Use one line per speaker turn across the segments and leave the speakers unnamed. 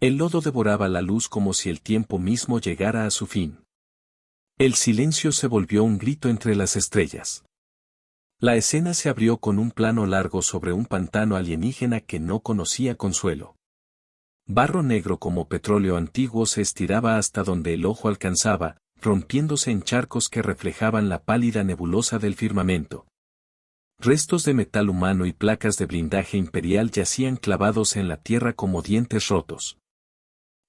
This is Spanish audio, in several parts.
El lodo devoraba la luz como si el tiempo mismo llegara a su fin. El silencio se volvió un grito entre las estrellas. La escena se abrió con un plano largo sobre un pantano alienígena que no conocía consuelo. Barro negro como petróleo antiguo se estiraba hasta donde el ojo alcanzaba, rompiéndose en charcos que reflejaban la pálida nebulosa del firmamento. Restos de metal humano y placas de blindaje imperial yacían clavados en la tierra como dientes rotos.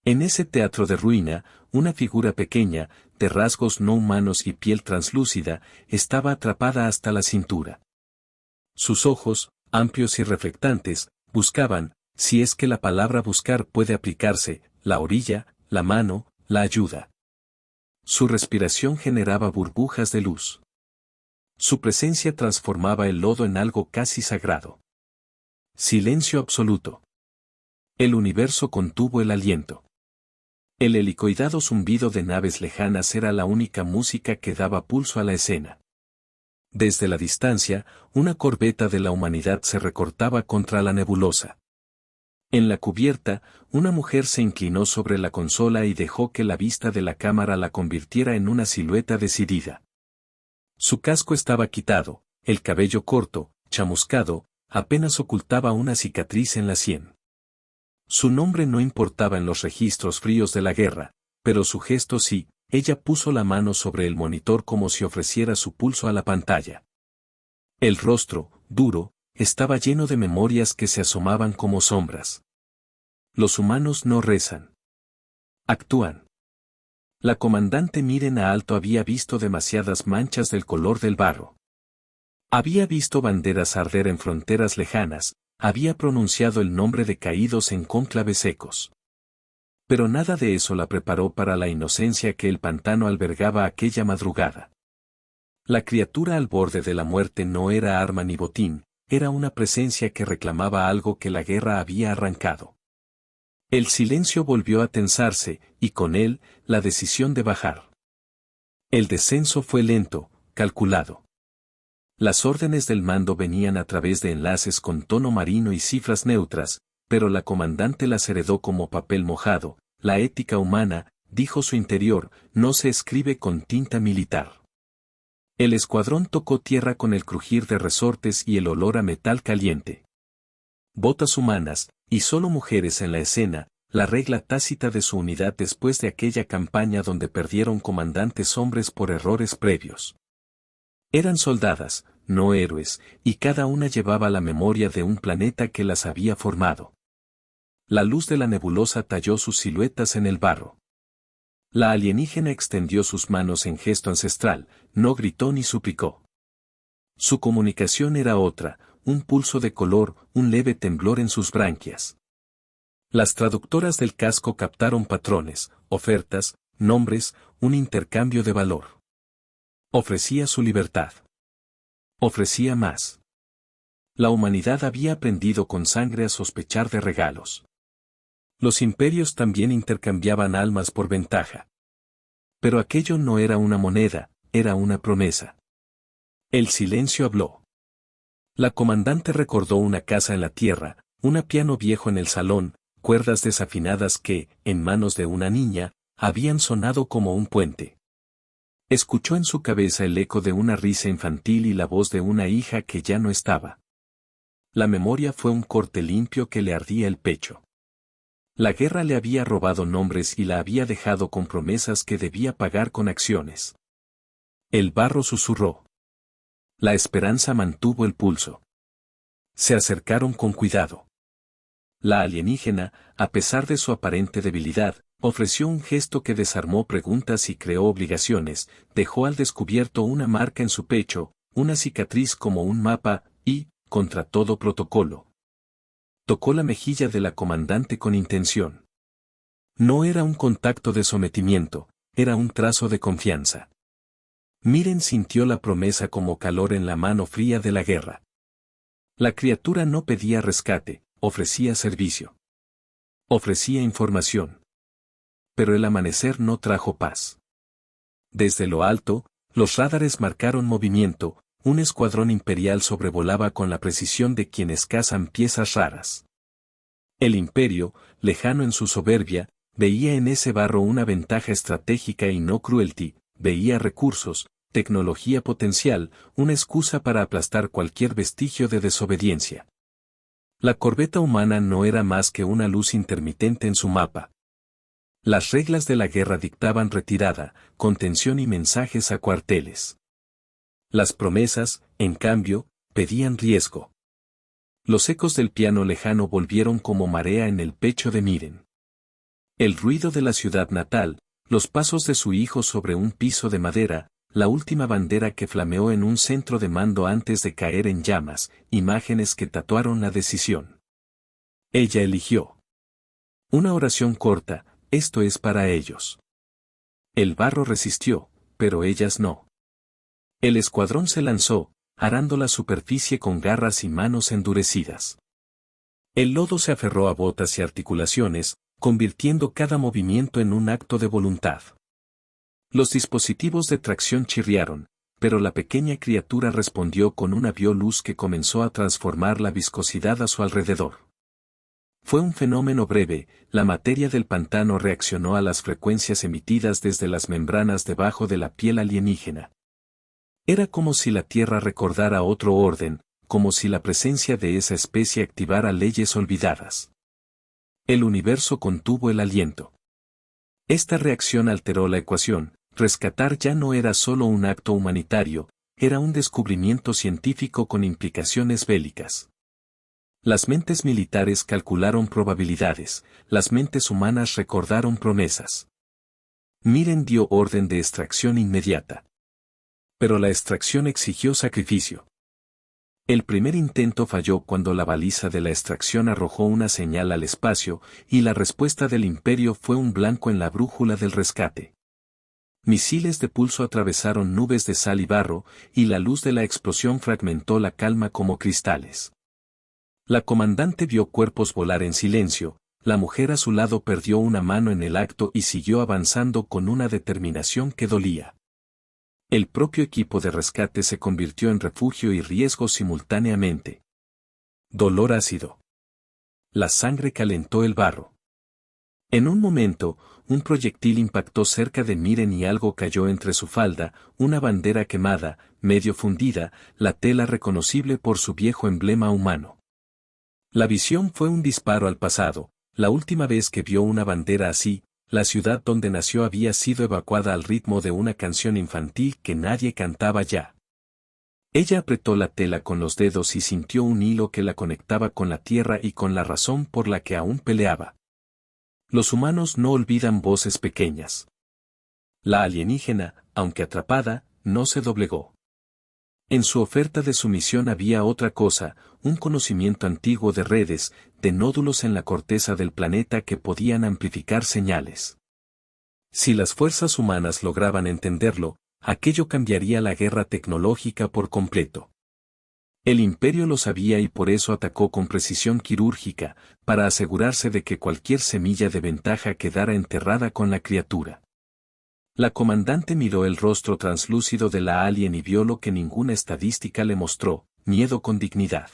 En ese teatro de ruina, una figura pequeña, de rasgos no humanos y piel translúcida, estaba atrapada hasta la cintura. Sus ojos, amplios y reflectantes, buscaban, si es que la palabra buscar puede aplicarse, la orilla, la mano, la ayuda. Su respiración generaba burbujas de luz. Su presencia transformaba el lodo en algo casi sagrado. Silencio absoluto. El universo contuvo el aliento. El helicoidado zumbido de naves lejanas era la única música que daba pulso a la escena. Desde la distancia, una corbeta de la humanidad se recortaba contra la nebulosa. En la cubierta, una mujer se inclinó sobre la consola y dejó que la vista de la cámara la convirtiera en una silueta decidida. Su casco estaba quitado, el cabello corto, chamuscado, apenas ocultaba una cicatriz en la sien. Su nombre no importaba en los registros fríos de la guerra, pero su gesto sí. Ella puso la mano sobre el monitor como si ofreciera su pulso a la pantalla. El rostro, duro, estaba lleno de memorias que se asomaban como sombras. Los humanos no rezan. Actúan. La comandante Mirena Alto había visto demasiadas manchas del color del barro. Había visto banderas arder en fronteras lejanas, había pronunciado el nombre de caídos en cónclaves secos. Pero nada de eso la preparó para la inocencia que el pantano albergaba aquella madrugada. La criatura al borde de la muerte no era arma ni botín, era una presencia que reclamaba algo que la guerra había arrancado. El silencio volvió a tensarse, y con él, la decisión de bajar. El descenso fue lento, calculado. Las órdenes del mando venían a través de enlaces con tono marino y cifras neutras, pero la comandante las heredó como papel mojado. La ética humana, dijo su interior, no se escribe con tinta militar. El escuadrón tocó tierra con el crujir de resortes y el olor a metal caliente. Botas humanas, y solo mujeres en la escena, la regla tácita de su unidad después de aquella campaña donde perdieron comandantes hombres por errores previos. Eran soldadas, no héroes, y cada una llevaba la memoria de un planeta que las había formado. La luz de la nebulosa talló sus siluetas en el barro. La alienígena extendió sus manos en gesto ancestral, no gritó ni suplicó. Su comunicación era otra, un pulso de color, un leve temblor en sus branquias. Las traductoras del casco captaron patrones, ofertas, nombres, un intercambio de valor. Ofrecía su libertad. Ofrecía más. La humanidad había aprendido con sangre a sospechar de regalos. Los imperios también intercambiaban almas por ventaja. Pero aquello no era una moneda, era una promesa. El silencio habló. La comandante recordó una casa en la tierra, un piano viejo en el salón, cuerdas desafinadas que, en manos de una niña, habían sonado como un puente. Escuchó en su cabeza el eco de una risa infantil y la voz de una hija que ya no estaba. La memoria fue un corte limpio que le ardía el pecho. La guerra le había robado nombres y la había dejado con promesas que debía pagar con acciones. El barro susurró. La esperanza mantuvo el pulso. Se acercaron con cuidado. La alienígena, a pesar de su aparente debilidad, ofreció un gesto que desarmó preguntas y creó obligaciones, dejó al descubierto una marca en su pecho, una cicatriz como un mapa, y, contra todo protocolo, tocó la mejilla de la comandante con intención. No era un contacto de sometimiento, era un trazo de confianza. Miren sintió la promesa como calor en la mano fría de la guerra. La criatura no pedía rescate, ofrecía servicio. Ofrecía información. Pero el amanecer no trajo paz. Desde lo alto, los radares marcaron movimiento, un escuadrón imperial sobrevolaba con la precisión de quienes cazan piezas raras. El imperio, lejano en su soberbia, veía en ese barro una ventaja estratégica y no cruelty, veía recursos, tecnología potencial, una excusa para aplastar cualquier vestigio de desobediencia. La corbeta humana no era más que una luz intermitente en su mapa. Las reglas de la guerra dictaban retirada, contención y mensajes a cuarteles. Las promesas, en cambio, pedían riesgo. Los ecos del piano lejano volvieron como marea en el pecho de Miren. El ruido de la ciudad natal, los pasos de su hijo sobre un piso de madera, la última bandera que flameó en un centro de mando antes de caer en llamas, imágenes que tatuaron la decisión. Ella eligió. Una oración corta, esto es para ellos. El barro resistió, pero ellas no. El escuadrón se lanzó, arando la superficie con garras y manos endurecidas. El lodo se aferró a botas y articulaciones, convirtiendo cada movimiento en un acto de voluntad. Los dispositivos de tracción chirriaron, pero la pequeña criatura respondió con una bioluz que comenzó a transformar la viscosidad a su alrededor. Fue un fenómeno breve, la materia del pantano reaccionó a las frecuencias emitidas desde las membranas debajo de la piel alienígena. Era como si la Tierra recordara otro orden, como si la presencia de esa especie activara leyes olvidadas. El universo contuvo el aliento. Esta reacción alteró la ecuación, rescatar ya no era solo un acto humanitario, era un descubrimiento científico con implicaciones bélicas. Las mentes militares calcularon probabilidades, las mentes humanas recordaron promesas. Miren dio orden de extracción inmediata. Pero la extracción exigió sacrificio. El primer intento falló cuando la baliza de la extracción arrojó una señal al espacio, y la respuesta del imperio fue un blanco en la brújula del rescate. Misiles de pulso atravesaron nubes de sal y barro, y la luz de la explosión fragmentó la calma como cristales. La comandante vio cuerpos volar en silencio, la mujer a su lado perdió una mano en el acto y siguió avanzando con una determinación que dolía. El propio equipo de rescate se convirtió en refugio y riesgo simultáneamente. Dolor ácido. La sangre calentó el barro. En un momento, un proyectil impactó cerca de Miren y algo cayó entre su falda, una bandera quemada, medio fundida, la tela reconocible por su viejo emblema humano. La visión fue un disparo al pasado, la última vez que vio una bandera así. La ciudad donde nació había sido evacuada al ritmo de una canción infantil que nadie cantaba ya. Ella apretó la tela con los dedos y sintió un hilo que la conectaba con la tierra y con la razón por la que aún peleaba. Los humanos no olvidan voces pequeñas. La alienígena, aunque atrapada, no se doblegó. En su oferta de sumisión había otra cosa, un conocimiento antiguo de redes, de nódulos en la corteza del planeta que podían amplificar señales. Si las fuerzas humanas lograban entenderlo, aquello cambiaría la guerra tecnológica por completo. El imperio lo sabía y por eso atacó con precisión quirúrgica, para asegurarse de que cualquier semilla de ventaja quedara enterrada con la criatura. La comandante miró el rostro translúcido de la alien y vio lo que ninguna estadística le mostró, miedo con dignidad.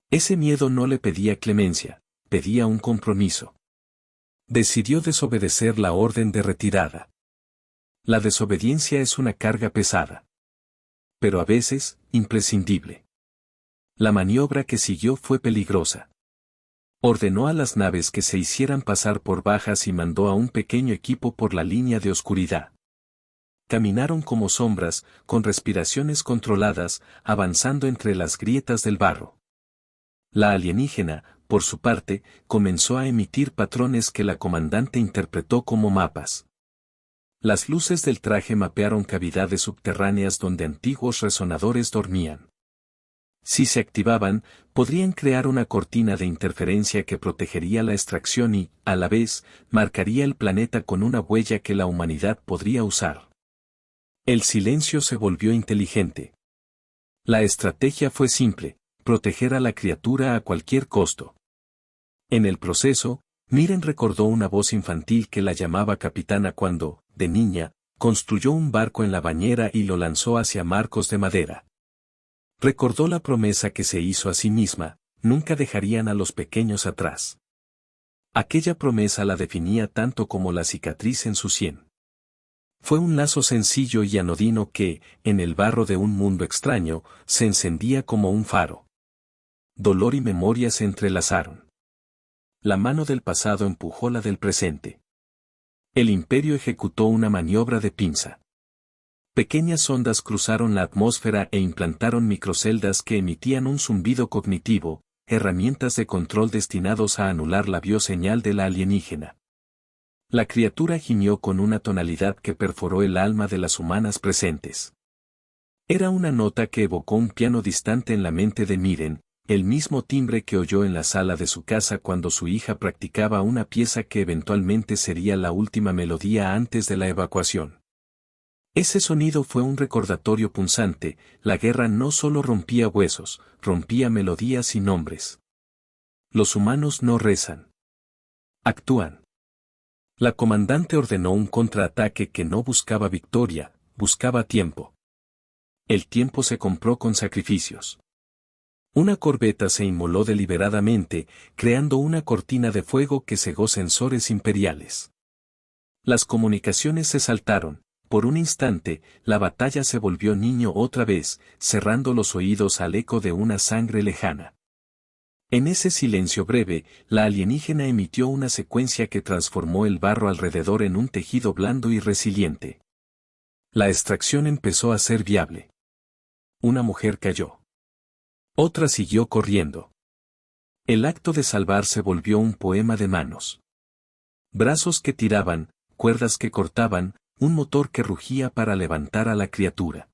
Ese miedo no le pedía clemencia, pedía un compromiso. Decidió desobedecer la orden de retirada. La desobediencia es una carga pesada. Pero a veces, imprescindible. La maniobra que siguió fue peligrosa. Ordenó a las naves que se hicieran pasar por bajas y mandó a un pequeño equipo por la línea de oscuridad. Caminaron como sombras, con respiraciones controladas, avanzando entre las grietas del barro. La alienígena, por su parte, comenzó a emitir patrones que la comandante interpretó como mapas. Las luces del traje mapearon cavidades subterráneas donde antiguos resonadores dormían. Si se activaban, podrían crear una cortina de interferencia que protegería la extracción y, a la vez, marcaría el planeta con una huella que la humanidad podría usar. El silencio se volvió inteligente. La estrategia fue simple, proteger a la criatura a cualquier costo. En el proceso, Miren recordó una voz infantil que la llamaba capitana cuando, de niña, construyó un barco en la bañera y lo lanzó hacia marcos de madera. Recordó la promesa que se hizo a sí misma, nunca dejarían a los pequeños atrás. Aquella promesa la definía tanto como la cicatriz en su sien. Fue un lazo sencillo y anodino que, en el barro de un mundo extraño, se encendía como un faro. Dolor y memoria se entrelazaron. La mano del pasado empujó la del presente. El imperio ejecutó una maniobra de pinza. Pequeñas ondas cruzaron la atmósfera e implantaron microceldas que emitían un zumbido cognitivo, herramientas de control destinados a anular la bioseñal de la alienígena. La criatura gimió con una tonalidad que perforó el alma de las humanas presentes. Era una nota que evocó un piano distante en la mente de Miren, el mismo timbre que oyó en la sala de su casa cuando su hija practicaba una pieza que eventualmente sería la última melodía antes de la evacuación. Ese sonido fue un recordatorio punzante: la guerra no solo rompía huesos, rompía melodías y nombres. Los humanos no rezan. Actúan. La comandante ordenó un contraataque que no buscaba victoria, buscaba tiempo. El tiempo se compró con sacrificios. Una corbeta se inmoló deliberadamente, creando una cortina de fuego que cegó sensores imperiales. Las comunicaciones se saltaron. Por un instante, la batalla se volvió niño otra vez, cerrando los oídos al eco de una sangre lejana. En ese silencio breve, la alienígena emitió una secuencia que transformó el barro alrededor en un tejido blando y resiliente. La extracción empezó a ser viable. Una mujer cayó. Otra siguió corriendo. El acto de salvar se volvió un poema de manos. Brazos que tiraban, cuerdas que cortaban, un motor que rugía para levantar a la criatura.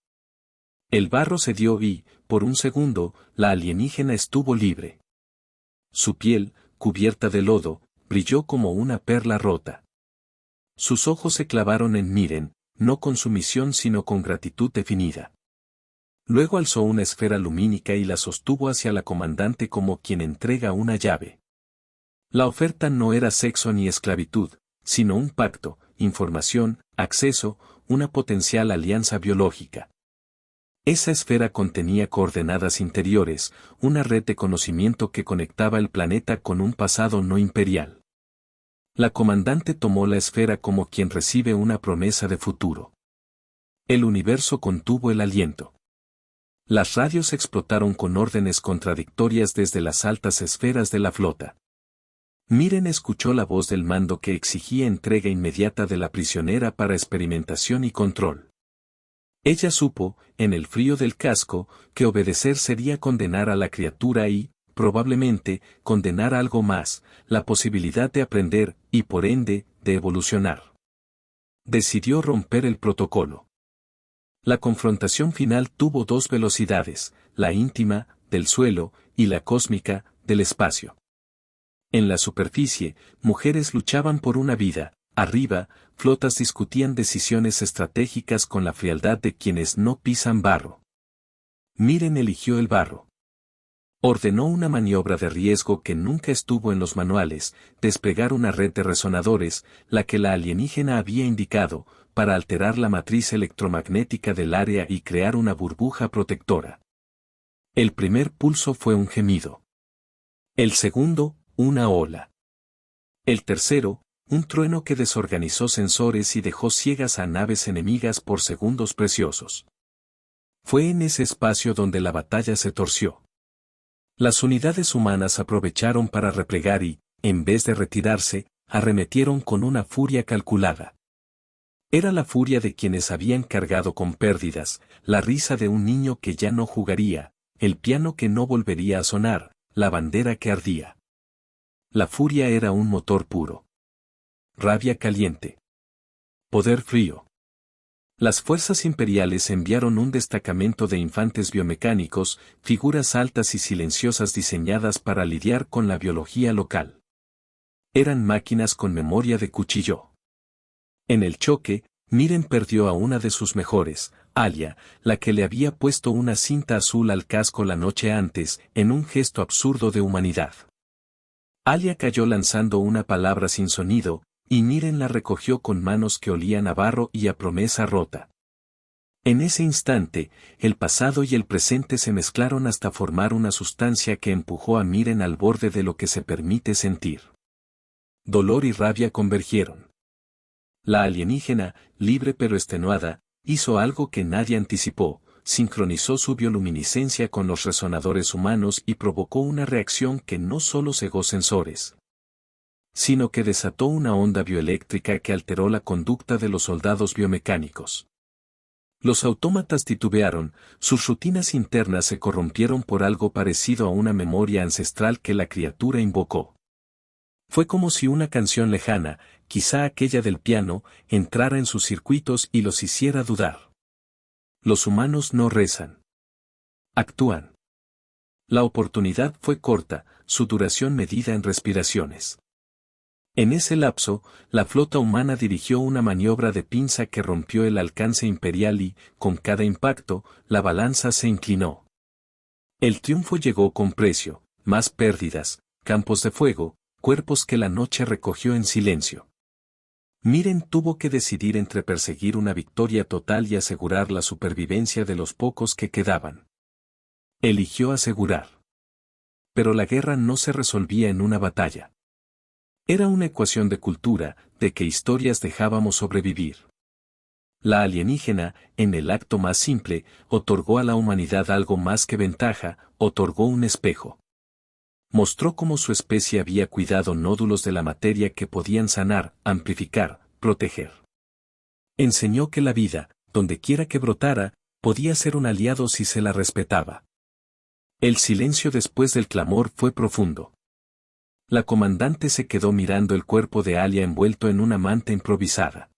El barro cedió y, por un segundo, la alienígena estuvo libre. Su piel, cubierta de lodo, brilló como una perla rota. Sus ojos se clavaron en Miren, no con sumisión sino con gratitud definida. Luego alzó una esfera lumínica y la sostuvo hacia la comandante como quien entrega una llave. La oferta no era sexo ni esclavitud, sino un pacto, información, acceso, una potencial alianza biológica. Esa esfera contenía coordenadas interiores, una red de conocimiento que conectaba el planeta con un pasado no imperial. La comandante tomó la esfera como quien recibe una promesa de futuro. El universo contuvo el aliento. Las radios explotaron con órdenes contradictorias desde las altas esferas de la flota. Miren escuchó la voz del mando que exigía entrega inmediata de la prisionera para experimentación y control. Ella supo, en el frío del casco, que obedecer sería condenar a la criatura y, probablemente, condenar a algo más, la posibilidad de aprender, y por ende, de evolucionar. Decidió romper el protocolo. La confrontación final tuvo dos velocidades, la íntima, del suelo, y la cósmica, del espacio. En la superficie, mujeres luchaban por una vida; arriba, flotas discutían decisiones estratégicas con la frialdad de quienes no pisan barro. Miren eligió el barro. Ordenó una maniobra de riesgo que nunca estuvo en los manuales: desplegar una red de resonadores, la que la alienígena había indicado, para alterar la matriz electromagnética del área y crear una burbuja protectora. El primer pulso fue un gemido. El segundo, una ola. El tercero, un trueno que desorganizó sensores y dejó ciegas a naves enemigas por segundos preciosos. Fue en ese espacio donde la batalla se torció. Las unidades humanas aprovecharon para replegar y, en vez de retirarse, arremetieron con una furia calculada. Era la furia de quienes habían cargado con pérdidas, la risa de un niño que ya no jugaría, el piano que no volvería a sonar, la bandera que ardía. La furia era un motor puro. Rabia caliente. Poder frío. Las fuerzas imperiales enviaron un destacamento de infantes biomecánicos, figuras altas y silenciosas diseñadas para lidiar con la biología local. Eran máquinas con memoria de cuchillo. En el choque, Miren perdió a una de sus mejores, Alia, la que le había puesto una cinta azul al casco la noche antes, en un gesto absurdo de humanidad. Alia cayó lanzando una palabra sin sonido, y Miren la recogió con manos que olían a barro y a promesa rota. En ese instante, el pasado y el presente se mezclaron hasta formar una sustancia que empujó a Miren al borde de lo que se permite sentir. Dolor y rabia convergieron. La alienígena, libre pero extenuada, hizo algo que nadie anticipó, sincronizó su bioluminiscencia con los resonadores humanos y provocó una reacción que no solo cegó sensores, sino que desató una onda bioeléctrica que alteró la conducta de los soldados biomecánicos. Los autómatas titubearon, sus rutinas internas se corrompieron por algo parecido a una memoria ancestral que la criatura invocó. Fue como si una canción lejana, quizá aquella del piano, entrara en sus circuitos y los hiciera dudar. Los humanos no rezan. Actúan. La oportunidad fue corta, su duración medida en respiraciones. En ese lapso, la flota humana dirigió una maniobra de pinza que rompió el alcance imperial y, con cada impacto, la balanza se inclinó. El triunfo llegó con precio, más pérdidas, campos de fuego, cuerpos que la noche recogió en silencio. Miren tuvo que decidir entre perseguir una victoria total y asegurar la supervivencia de los pocos que quedaban. Eligió asegurar. Pero la guerra no se resolvía en una batalla. Era una ecuación de cultura, de qué historias dejábamos sobrevivir. La alienígena, en el acto más simple, otorgó a la humanidad algo más que ventaja, otorgó un espejo. Mostró cómo su especie había cuidado nódulos de la materia que podían sanar, amplificar, proteger. Enseñó que la vida, donde quiera que brotara, podía ser un aliado si se la respetaba. El silencio después del clamor fue profundo. La comandante se quedó mirando el cuerpo de Alia envuelto en una manta improvisada.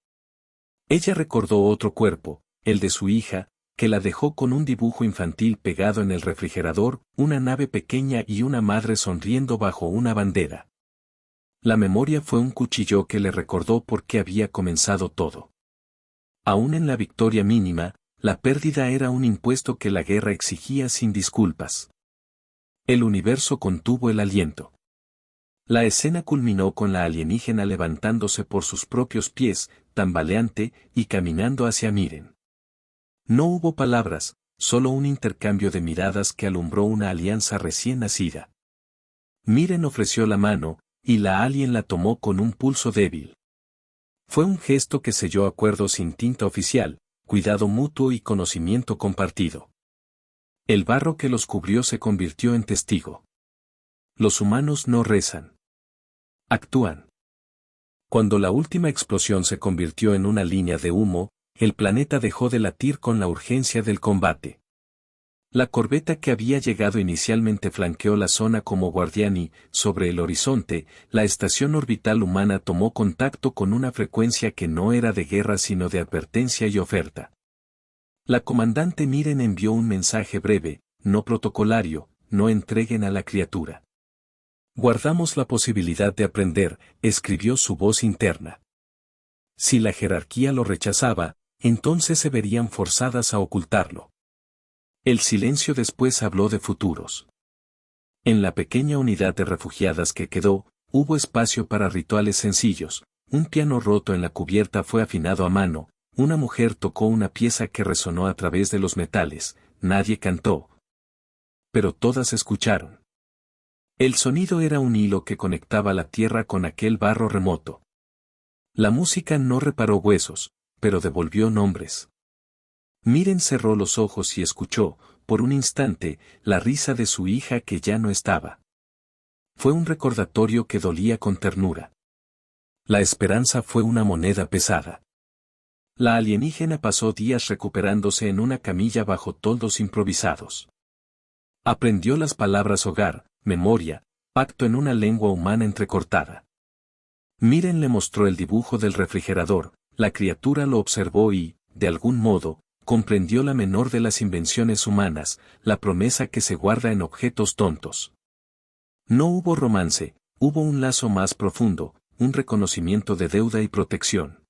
Ella recordó otro cuerpo, el de su hija, que la dejó con un dibujo infantil pegado en el refrigerador, una nave pequeña y una madre sonriendo bajo una bandera. La memoria fue un cuchillo que le recordó por qué había comenzado todo. Aún en la victoria mínima, la pérdida era un impuesto que la guerra exigía sin disculpas. El universo contuvo el aliento. La escena culminó con la alienígena levantándose por sus propios pies, tambaleante, y caminando hacia Miren. No hubo palabras, solo un intercambio de miradas que alumbró una alianza recién nacida. Miren ofreció la mano, y la alien la tomó con un pulso débil. Fue un gesto que selló acuerdos sin tinta oficial, cuidado mutuo y conocimiento compartido. El barro que los cubrió se convirtió en testigo. Los humanos no rezan. Actúan. Cuando la última explosión se convirtió en una línea de humo, el planeta dejó de latir con la urgencia del combate. La corbeta que había llegado inicialmente flanqueó la zona como guardián y, sobre el horizonte, la estación orbital humana tomó contacto con una frecuencia que no era de guerra sino de advertencia y oferta. La comandante Miren envió un mensaje breve, no protocolario: no entreguen a la criatura. Guardamos la posibilidad de aprender, escribió su voz interna. Si la jerarquía lo rechazaba, entonces se verían forzadas a ocultarlo. El silencio después habló de futuros. En la pequeña unidad de refugiadas que quedó, hubo espacio para rituales sencillos. Un piano roto en la cubierta fue afinado a mano, una mujer tocó una pieza que resonó a través de los metales, nadie cantó. Pero todas escucharon. El sonido era un hilo que conectaba la tierra con aquel barro remoto. La música no reparó huesos, pero devolvió nombres. Miren cerró los ojos y escuchó, por un instante, la risa de su hija que ya no estaba. Fue un recordatorio que dolía con ternura. La esperanza fue una moneda pesada. La alienígena pasó días recuperándose en una camilla bajo toldos improvisados. Aprendió las palabras hogar, memoria, pacto en una lengua humana entrecortada. Miren le mostró el dibujo del refrigerador, la criatura lo observó y, de algún modo, comprendió la menor de las invenciones humanas, la promesa que se guarda en objetos tontos. No hubo romance, hubo un lazo más profundo, un reconocimiento de deuda y protección.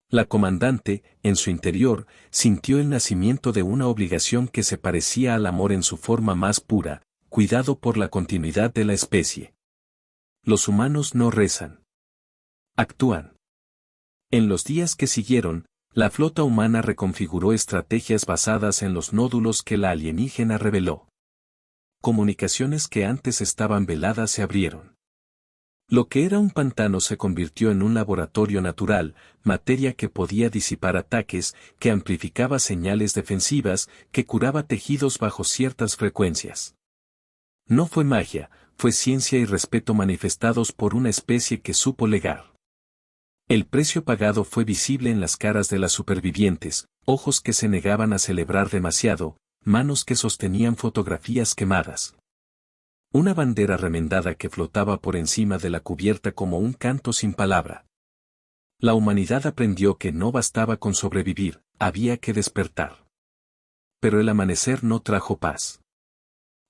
La comandante, en su interior, sintió el nacimiento de una obligación que se parecía al amor en su forma más pura, cuidado por la continuidad de la especie. Los humanos no rezan. Actúan. En los días que siguieron, La flota humana reconfiguró estrategias basadas en los nódulos que la alienígena reveló. Comunicaciones que antes estaban veladas se abrieron. Lo que era un pantano se convirtió en un laboratorio natural, materia que podía disipar ataques, que amplificaba señales defensivas, que curaba tejidos bajo ciertas frecuencias. No fue magia, fue ciencia y respeto manifestados por una especie que supo legar. El precio pagado fue visible en las caras de las supervivientes, ojos que se negaban a celebrar demasiado, manos que sostenían fotografías quemadas. Una bandera remendada que flotaba por encima de la cubierta como un canto sin palabra. La humanidad aprendió que no bastaba con sobrevivir, había que despertar. Pero el amanecer no trajo paz.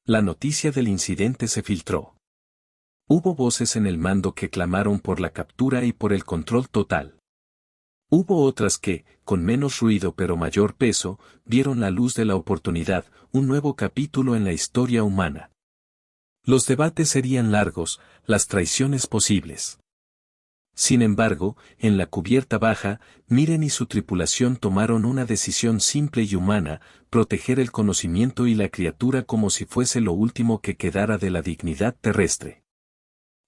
La noticia del incidente se filtró. Hubo voces en el mando que clamaron por la captura y por el control total. Hubo otras que, con menos ruido pero mayor peso, vieron la luz de la oportunidad, un nuevo capítulo en la historia humana. Los debates serían largos, las traiciones posibles. Sin embargo, en la cubierta baja, Miren y su tripulación tomaron una decisión simple y humana, proteger el conocimiento y la criatura como si fuese lo último que quedara de la dignidad terrestre.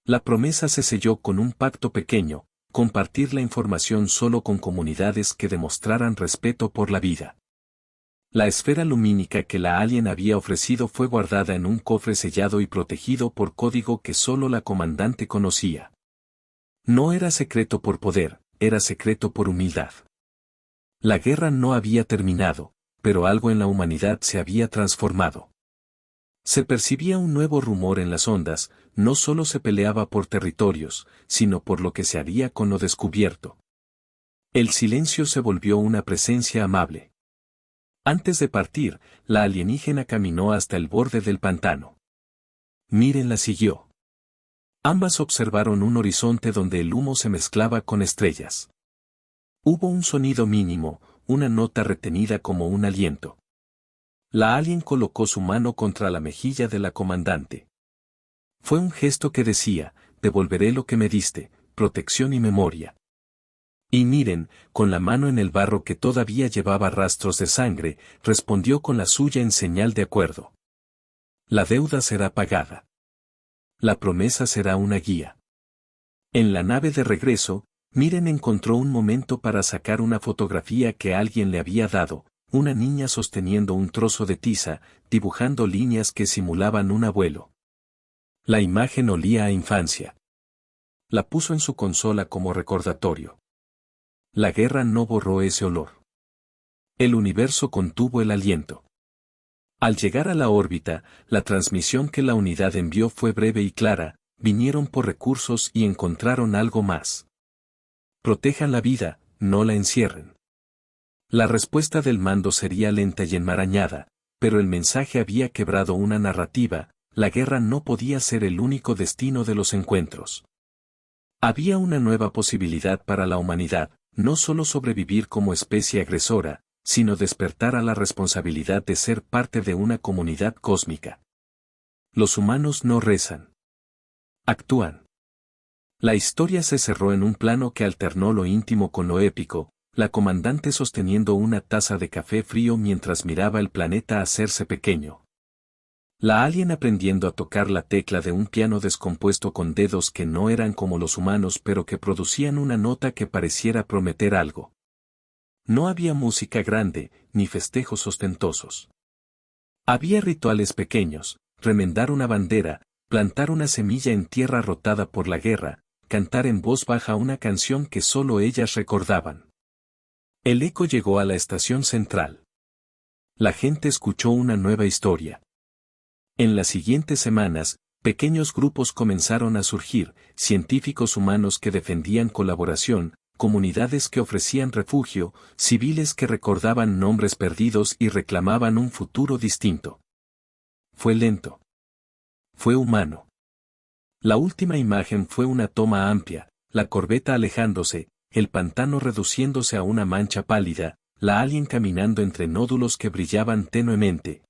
La promesa se selló con un pacto pequeño, compartir la información solo con comunidades que demostraran respeto por la vida. La esfera lumínica que la alien había ofrecido fue guardada en un cofre sellado y protegido por código que solo la comandante conocía. No era secreto por poder, era secreto por humildad. La guerra no había terminado, pero algo en la humanidad se había transformado. Se percibía un nuevo rumor en las ondas, no solo se peleaba por territorios, sino por lo que se haría con lo descubierto. El silencio se volvió una presencia amable. Antes de partir, la alienígena caminó hasta el borde del pantano. Miren la siguió. Ambas observaron un horizonte donde el humo se mezclaba con estrellas. Hubo un sonido mínimo, una nota retenida como un aliento. La alien colocó su mano contra la mejilla de la comandante. Fue un gesto que decía, devolveré lo que me diste, protección y memoria. Y Miren, con la mano en el barro que todavía llevaba rastros de sangre, respondió con la suya en señal de acuerdo. La deuda será pagada. La promesa será una guía. En la nave de regreso, Miren encontró un momento para sacar una fotografía que alguien le había dado, una niña sosteniendo un trozo de tiza, dibujando líneas que simulaban un abuelo. La imagen olía a infancia. La puso en su consola como recordatorio. La guerra no borró ese olor. El universo contuvo el aliento. Al llegar a la órbita, la transmisión que la unidad envió fue breve y clara, vinieron por recursos y encontraron algo más. Protejan la vida, no la encierren. La respuesta del mando sería lenta y enmarañada, pero el mensaje había quebrado una narrativa, la guerra no podía ser el único destino de los encuentros. Había una nueva posibilidad para la humanidad, no solo sobrevivir como especie agresora, sino despertar a la responsabilidad de ser parte de una comunidad cósmica. Los humanos no rezan. Actúan. La historia se cerró en un plano que alternó lo íntimo con lo épico, la comandante sosteniendo una taza de café frío mientras miraba el planeta hacerse pequeño. La alien aprendiendo a tocar la tecla de un piano descompuesto con dedos que no eran como los humanos pero que producían una nota que pareciera prometer algo. No había música grande, ni festejos ostentosos. Había rituales pequeños, remendar una bandera, plantar una semilla en tierra rotada por la guerra, cantar en voz baja una canción que solo ellas recordaban. El eco llegó a la estación central. La gente escuchó una nueva historia. En las siguientes semanas, pequeños grupos comenzaron a surgir, científicos humanos que defendían colaboración, comunidades que ofrecían refugio, civiles que recordaban nombres perdidos y reclamaban un futuro distinto. Fue lento. Fue humano. La última imagen fue una toma amplia, la corbeta alejándose, el pantano reduciéndose a una mancha pálida, la alien caminando entre nódulos que brillaban tenuemente.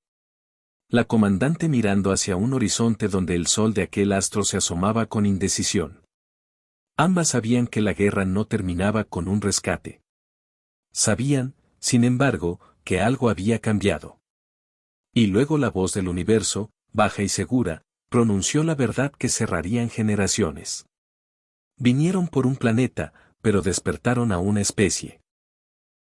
La comandante mirando hacia un horizonte donde el sol de aquel astro se asomaba con indecisión. Ambas sabían que la guerra no terminaba con un rescate. Sabían, sin embargo, que algo había cambiado. Y luego la voz del universo, baja y segura, pronunció la verdad que cerrarían generaciones. Vinieron por un planeta, pero despertaron a una especie.